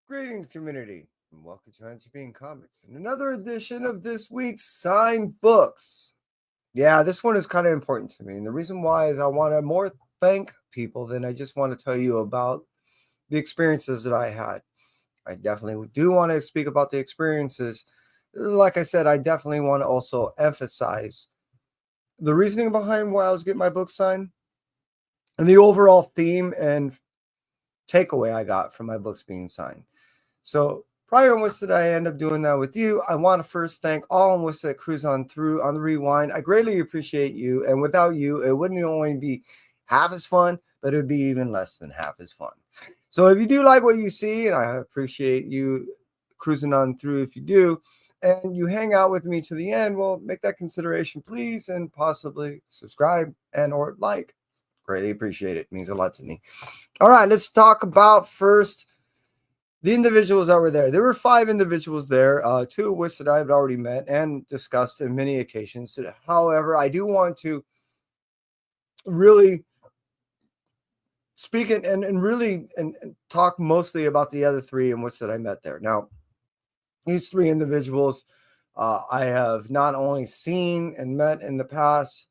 Greetings, community, and welcome to Anti Comics and another edition of this week's signed books. Yeah, this one is kind of important to me, and the reason why is I want to more thank people than I just want to tell you about the experiences that I had. I definitely do want to speak about the experiences. Like I said, I definitely want to also emphasize the reasoning behind why I was getting my book signed and the overall theme and takeaway I got from my books being signed. So prior in which that I end up doing that with you, I want to first thank all in which that cruise on through on the rewind. I greatly appreciate you. And without you, it wouldn't only be half as fun, but it would be even less than half as fun. So if you do like what you see, and I appreciate you cruising on through if you do, and you hang out with me to the end, well, make that consideration, please, and possibly subscribe and or like. Greatly appreciate it. It means a lot to me. All right, let's talk about first the individuals that were there. There were 5 individuals there, 2 of which that I've already met and discussed in many occasions. However, I do want to really speak and really talk mostly about the other 3 in which that I met there. Now, these 3 individuals I have not only seen and met in the past,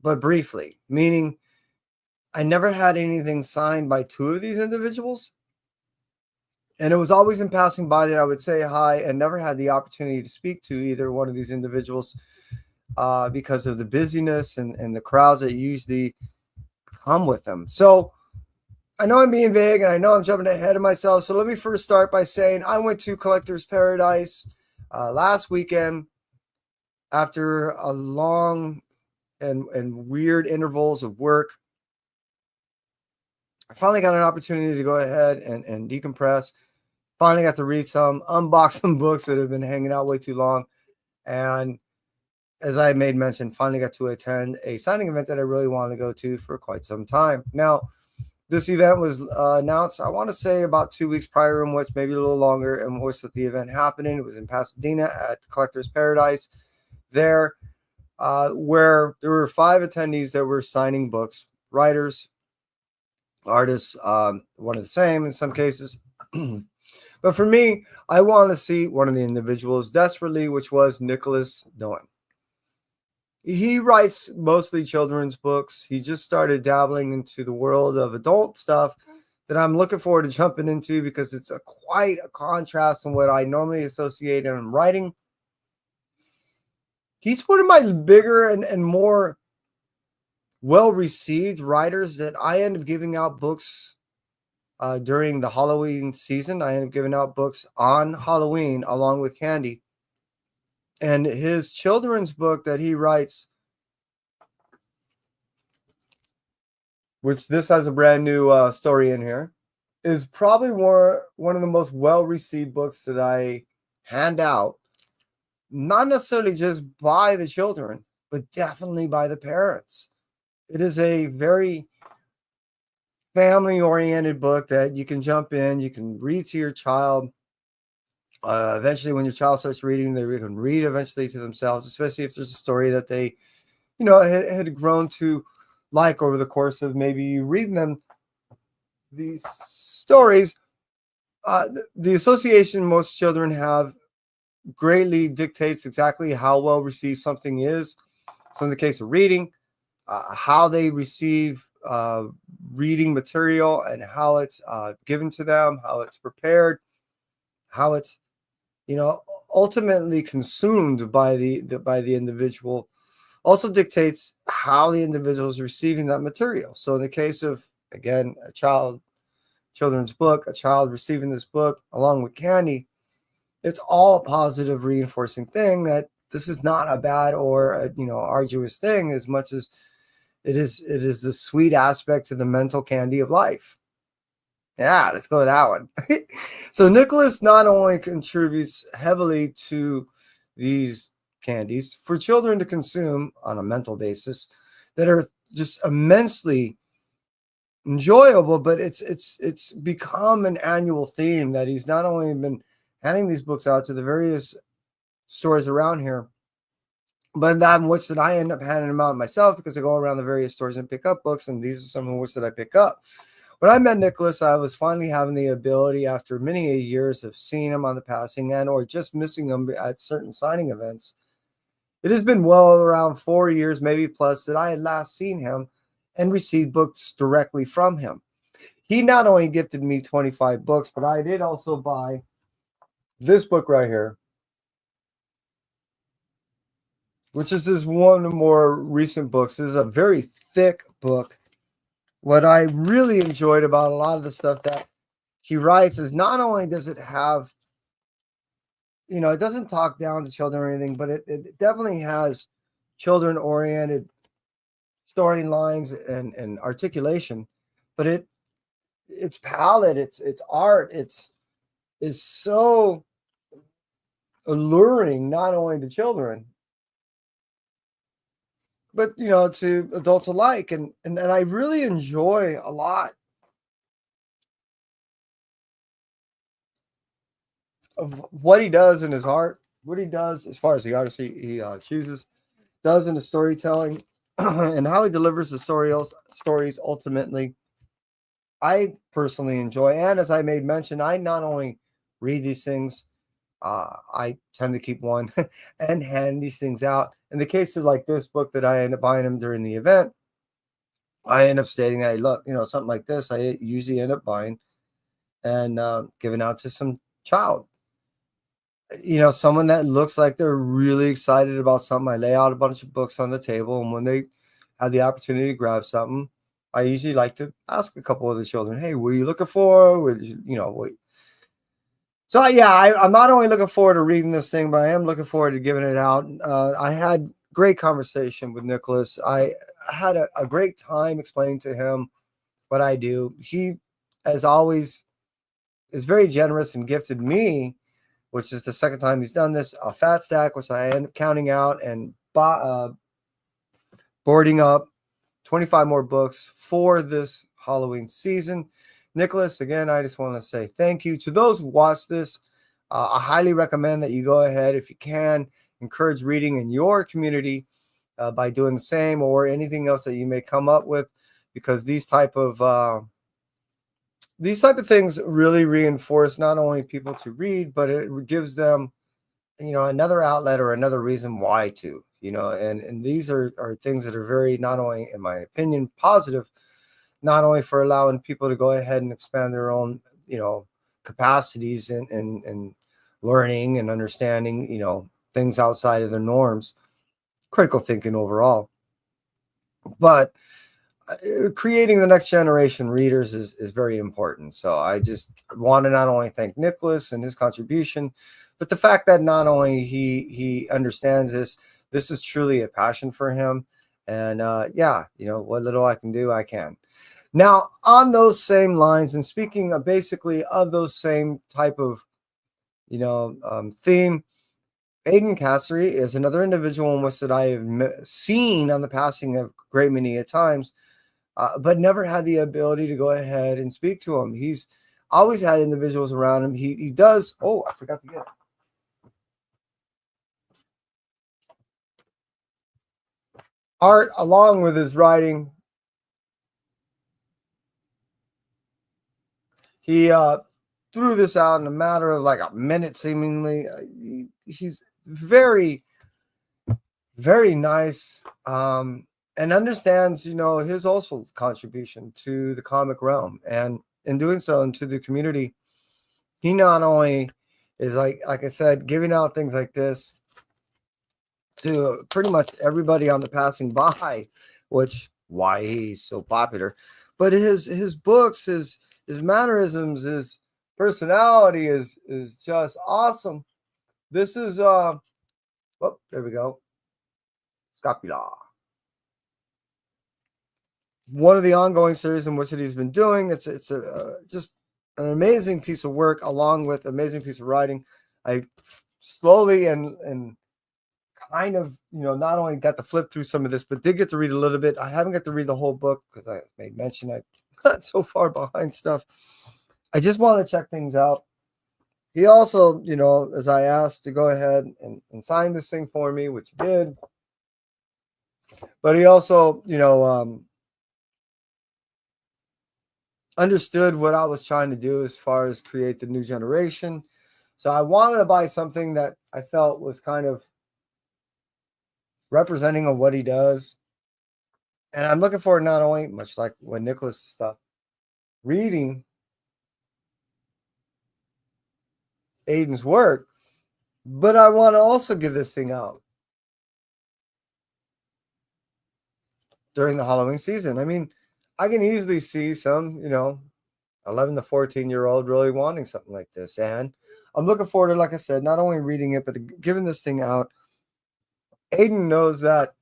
but briefly, meaning I never had anything signed by 2 of these individuals. And it was always in passing by that I would say hi and never had the opportunity to speak to either one of these individuals because of the busyness and the crowds that usually come with them. So I know I'm being vague and I know I'm jumping ahead of myself. So let me first start by saying I went to Collector's Paradise last weekend after a long and weird intervals of work. I finally got an opportunity to go ahead and decompress. Finally got to read some, unbox some books that have been hanging out way too long. And as I made mention, finally got to attend a signing event that I really wanted to go to for quite some time. Now, this event was announced, I want to say about 2 weeks prior, in which maybe a little longer, in which that the event happening. It was in Pasadena at Collector's Paradise there, where there were 5 attendees that were signing books, writers, artists, one of the same in some cases. But for me, I want to see one of the individuals desperately, which was Nicholas Doan. He writes mostly children's books. He just started dabbling into the world of adult stuff that I'm looking forward to jumping into because it's quite a contrast from what I normally associate in writing. He's one of my bigger and more well-received writers that I end up giving out books during the Halloween season. I end up giving out books on Halloween along with candy. And his children's book that he writes, which this has a brand new story in here, is probably one of the most well-received books that I hand out. Not necessarily just by the children, but definitely by the parents. It is a very family-oriented book that you can jump in, you can read to your child. Eventually, when your child starts reading, they can read eventually to themselves, especially if there's a story that they, had grown to like over the course of maybe you reading them these stories. The association most children have greatly dictates exactly how well received something is. So in the case of reading, how they receive reading material and how it's given to them, how it's prepared, how it's ultimately consumed by the individual, also dictates how the individual is receiving that material. So in the case of, again, children's book, a child receiving this book along with candy, it's all a positive reinforcing thing that this is not a bad or arduous thing, as much as it is the sweet aspect to the mental candy of life. Yeah, let's go with that one. So Nicholas not only contributes heavily to these candies for children to consume on a mental basis that are just immensely enjoyable, but it's become an annual theme that he's not only been handing these books out to the various stores around here, but that which that I end up handing them out myself because I go around the various stores and pick up books, and these are some of which that I pick up. When I met Nicholas, I was finally having the ability, after many years of seeing him on the passing end or just missing him at certain signing events. It has been well around 4 years, maybe plus, that I had last seen him and received books directly from him. He not only gifted me 25 books, but I did also buy this book right here, which is this one of the more recent books. This is a very thick book. What I really enjoyed about a lot of the stuff that he writes is not only does it have, it doesn't talk down to children or anything, but it definitely has children-oriented storylines and articulation, but its palette, its art, is so alluring, not only to children, but to adults alike. And I really enjoy a lot of what he does in his art, what he does as far as the artist he chooses, does in the storytelling, and how he delivers the stories ultimately. I personally enjoy, and as I made mention, I not only read these things, I tend to keep one and hand these things out. In the case of like this book that I end up buying him during the event, I end up stating, "Hey, look, something like this, I usually end up buying and giving out to some child, someone that looks like they're really excited about something." I lay out a bunch of books on the table, and when they have the opportunity to grab something, I usually like to ask a couple of the children, "Hey, what are you looking for? What?" So yeah, I'm not only looking forward to reading this thing, but I am looking forward to giving it out. I had great conversation with Nicholas. I had a great time explaining to him what I do. He, as always, is very generous and gifted me, which is the second time he's done this, a fat stack, which I end up counting out and boarding up 25 more books for this Halloween season. Nicholas, again, I just want to say thank you to those who watch this. I highly recommend that you go ahead, if you can, encourage reading in your community by doing the same, or anything else that you may come up with, because these type of things really reinforce not only people to read, but it gives them another outlet or another reason why to, and these are things that are very, not only in my opinion, positive, not only for allowing people to go ahead and expand their own capacities and learning and understanding things outside of their norms, critical thinking overall, but creating the next generation readers is very important. So I just want to not only thank Nicholas and his contribution, but the fact that not only he understands this is truly a passion for him. And what little I can do, I can. Now, on those same lines, and speaking of basically of those same type of theme, Aiden Cassidy is another individual in which that I have seen on the passing of great many at times, but never had the ability to go ahead and speak to him. He's always had individuals around him. He does. Oh, I forgot to get it. Art along with his writing. He threw this out in a matter of like a minute, seemingly. He's very, very nice, and understands, his also contribution to the comic realm, and in doing so, into the community. He not only is like I said, giving out things like this to pretty much everybody on the passing by, which why he's so popular, but his books, his mannerisms, his personality is just awesome. This is there we go. Scapula. One of the ongoing series in which he's been doing. It's just an amazing piece of work, along with amazing piece of writing. I slowly and kind of, not only got to flip through some of this, but did get to read a little bit. I haven't got to read the whole book because I made mention I got so far behind stuff. I just want to check things out. He also, as I asked to go ahead and sign this thing for me, which he did, but he also, understood what I was trying to do as far as create the new generation. So I wanted to buy something that I felt was kind of representing of what he does. And I'm looking forward, not only much like when Nicholas stuff, reading Aiden's work, but I want to also give this thing out during the Halloween season. I mean, I can easily see some, 11 to 14-year-old really wanting something like this. And I'm looking forward to, like I said, not only reading it, but giving this thing out. Aiden knows that,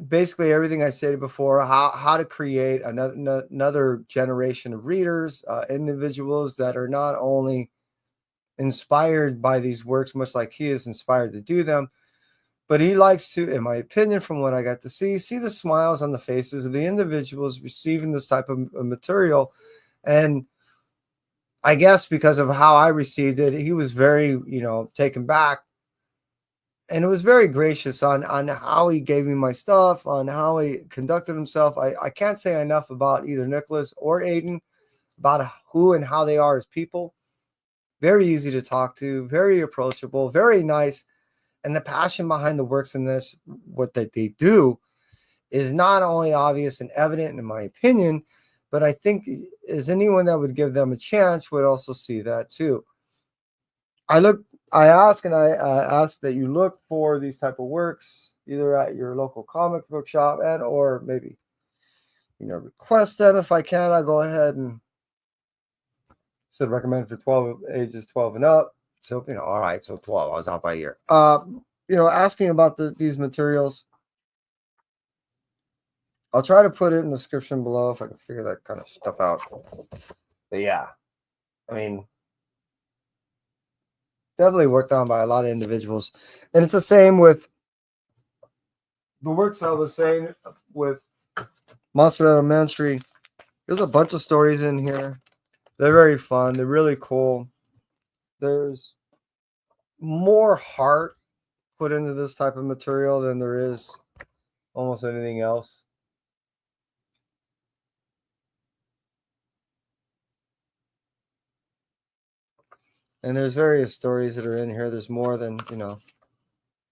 basically everything I stated before, how to create another generation of readers, individuals that are not only inspired by these works, much like he is inspired to do them, but he likes to, in my opinion, from what I got to see the smiles on the faces of the individuals receiving this type of material. And I guess because of how I received it, he was very, taken back. And it was very gracious on how he gave me my stuff, on how he conducted himself. I can't say enough about either Nicholas or Aiden, about who and how they are as people. Very easy to talk to, very approachable, very nice. And the passion behind the works in this, what that they do, is not only obvious and evident in my opinion, but I think as anyone that would give them a chance would also see that too. I ask that you look for these type of works either at your local comic book shop and or maybe request them. If I can, I'll go ahead and said recommend for ages 12 and up. So all right, so 12. I was out by a year. Asking about these materials. I'll try to put it in the description below if I can figure that kind of stuff out. But yeah, I mean, definitely worked on by a lot of individuals. And it's the same with the works I was saying with Monster Elementary. There's a bunch of stories in here. They're very fun. They're really cool. There's more heart put into this type of material than there is almost anything else. And there's various stories that are in here. There's more than,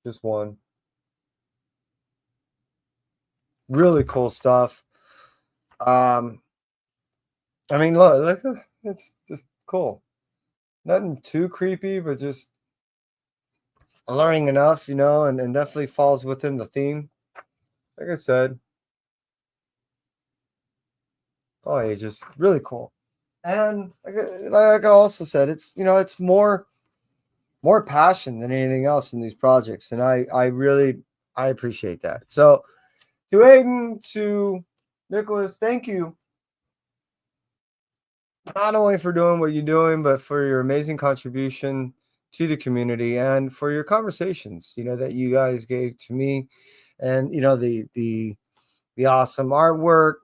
just one. Really cool stuff. I mean, look, it's just cool. Nothing too creepy, but just alluring enough, and definitely falls within the theme. Like I said, all ages, really cool. And like I also said, it's it's more passion than anything else in these projects, and I really appreciate that. So to Aiden, to Nicholas, thank you not only for doing what you're doing, but for your amazing contribution to the community and for your conversations, that you guys gave to me, and the awesome artwork.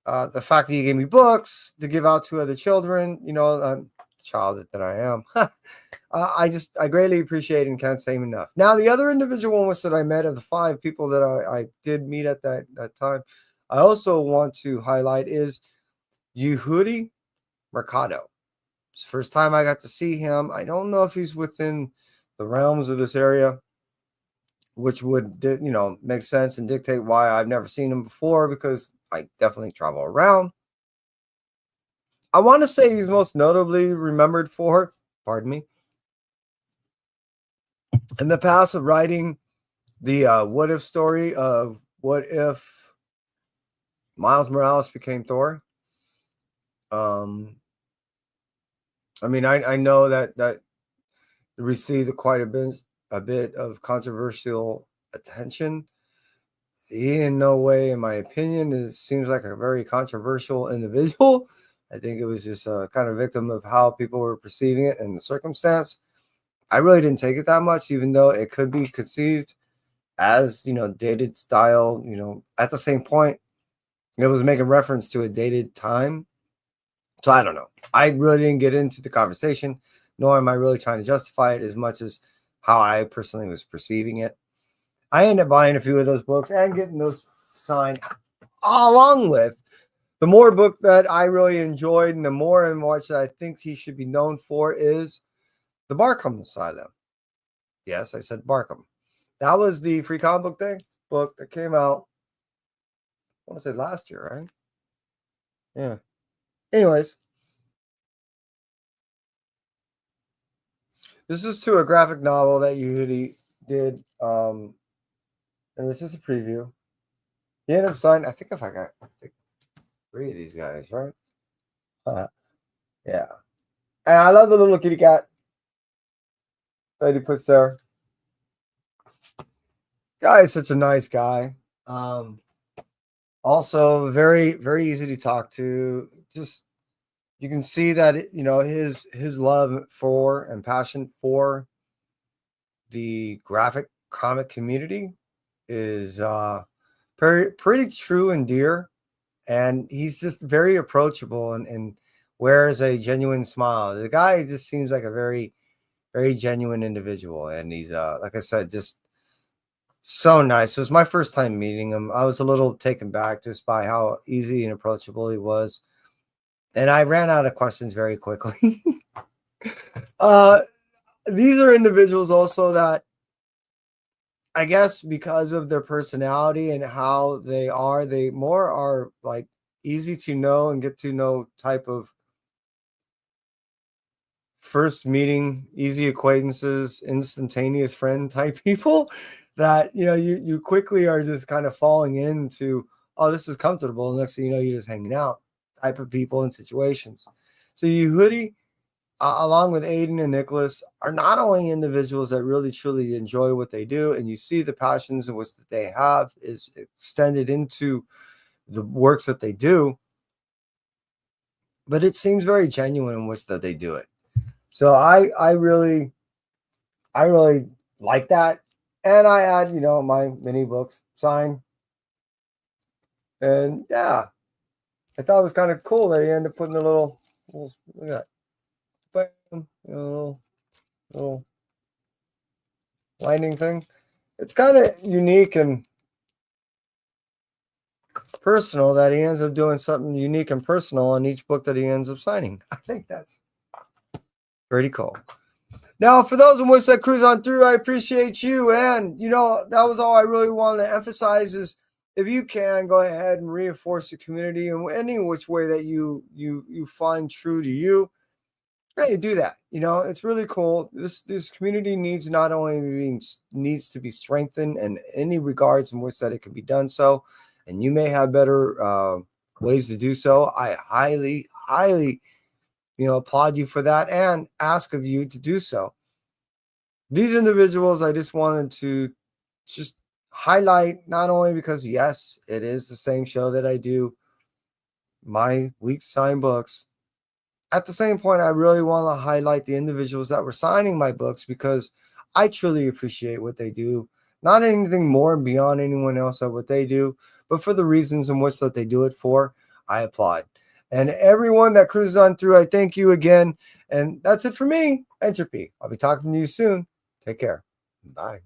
The fact that you gave me books to give out to other children, the child that I am. I greatly appreciate it and can't say enough. Now, the other individuals that I met, of the 5 people that I did meet at that time, I also want to highlight is Yehudi Mercado. It's the first time I got to see him. I don't know if he's within the realms of this area, which would, make sense and dictate why I've never seen him before, because I definitely travel around. I want to say he's most notably remembered for, pardon me, in the past of writing the what if story of what if Miles Morales became Thor. I mean, I know that received quite a bit of controversial attention. He in no way, in my opinion, seems like a very controversial individual. I think it was just a kind of victim of how people were perceiving it and the circumstance. I really didn't take it that much, even though it could be conceived as, dated style, at the same point, it was making reference to a dated time. So I don't know. I really didn't get into the conversation, nor am I really trying to justify it as much as how I personally was perceiving it. I ended up buying a few of those books and getting those signed. along with the more book that I really enjoyed and the more and much that I think he should be known for is the Barkham Asylum. Yes, I said Barkham. That was the Free Comic Book Day book that came out, I want to say last year, right? Yeah. Anyways, this is to a graphic novel that Yehudi did. And it was just a preview. He ended up signing, I think 3 of these guys, right? Yeah. And I love the little kitty cat that he puts there. Guy is such a nice guy. Also very, very easy to talk to. Just you can see that his love for and passion for the graphic comic community is pretty true and dear, and he's just very approachable and wears a genuine smile. The guy just seems like a very, very genuine individual, and he's like I said, just so nice. It was my first time meeting him. I was a little taken back just by how easy and approachable he was, and I ran out of questions very quickly. These are individuals also that I guess because of their personality and how they more are like easy to know and get to know type of first meeting, easy acquaintances, instantaneous friend type people that you quickly are just kind of falling into, oh, this is comfortable. And next thing you know, you're just hanging out type of people and situations. So Yehudi, along with Aiden and Nicholas, are not only individuals that really truly enjoy what they do, and you see the passions in which that they have is extended into the works that they do, but it seems very genuine in which that they do it. So I really like that, and I had my mini books signed, and yeah, I thought it was kind of cool that he ended up putting a little look at that, little lightning thing. It's kind of unique and personal that he ends up doing something unique and personal in each book that he ends up signing. I think that's pretty cool. Now, for those in which that cruise on through, I appreciate you. And, that was all I really wanted to emphasize is if you can, go ahead and reinforce the community in any which way that you find true to you. Hey, do that. It's really cool. This community needs not only needs to be strengthened in any regards in which that it can be done so, and you may have better ways to do so. I highly, highly, applaud you for that and ask of you to do so. These individuals, I just wanted to just highlight, not only because, yes, it is the same show that I do, my week's sign books. At the same point, I really want to highlight the individuals that were signing my books because I truly appreciate what they do. Not anything more and beyond anyone else at what they do, but for the reasons in which that they do it for, I applaud. And everyone that cruises on through, I thank you again. And that's it for me, Entropy. I'll be talking to you soon. Take care. Bye.